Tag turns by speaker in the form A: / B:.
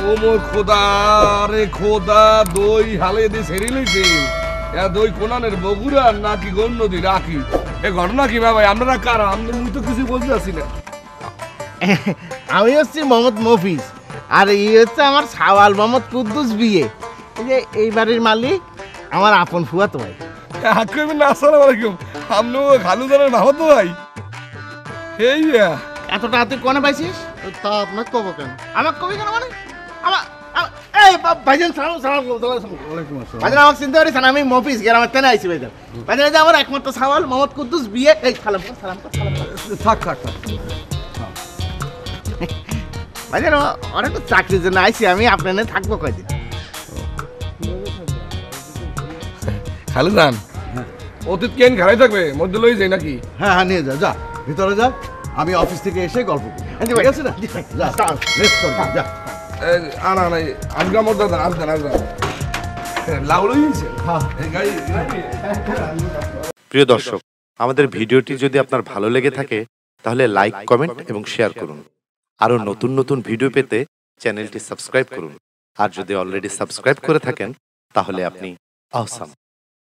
A: ও মোর খোদা রে খোদা, দই হালে দিয়ে ছেড়ে লইছে। দই কোনানের বগুড়া নাকি গণ নদী রাখি? এ ঘটনা কি ভাই? আপনারা কারা? আমি তো কিছু বলতে পারছি না।
B: আমি হচ্ছি মোহাম্মদ মফিজ, আর এই হচ্ছে আমার সাওয়াল মোহাম্মদ কুদ্দুস বিয়ে। এই যে এই বাড়ির মালিক আমার আপন ফুয়াতো ভাই।
A: আসসালামু আলাইকুম। আপনি খালুদানের মাহতো ভাই? এই
B: এত টাকা তুই কোনে পাইছিস?
C: তা আপনাকে কব কেন?
B: আমার কবি কেন মানে? এই ভাইজান সালাম সালাম
C: ওয়ালাইকুম আসসালাম।
B: ভাইজান আমাকে চিনতে পারিস না? আমি মফিজ গ্রামের তেনে আইছি ভাইজান। ভাইজান এই যে আমার একমাত্র সাওয়াল মোহাম্মদ কুদ্দুস বিয়ে। এই সালাম কর সালাম কর সালাম কর।
A: থাক থাক থাক।
B: ভাইজান অনেক চাকরির জন্য আইছি আমি, আপনার থাকবো কয়দিন?
A: খালুদান অতীত কেন ঘাড়াই থাকবে, মধ্যে লই যাই নাকি?
C: হ্যাঁ হ্যাঁ, নিয়ে যা, যা ভিতরে যা। আমি অফিস থেকে এসে গল্প করি, ঠিক আছে না? যা রেস্ট কর, যা।
A: আনা নাই আজগা মধ্যে আসবেন আসবেন। লাউ লইছে।
C: হ্যাঁ।
A: এই গাড়ি
D: প্রিয় দর্শক, আমাদের ভিডিওটি যদি আপনার ভালো লেগে থাকে তাহলে লাইক, কমেন্ট এবং শেয়ার করুন। আরও নতুন নতুন ভিডিও পেতে চ্যানেলটি সাবস্ক্রাইব করুন। আর যদি অলরেডি সাবস্ক্রাইব করে থাকেন তাহলে আপনি অসাম।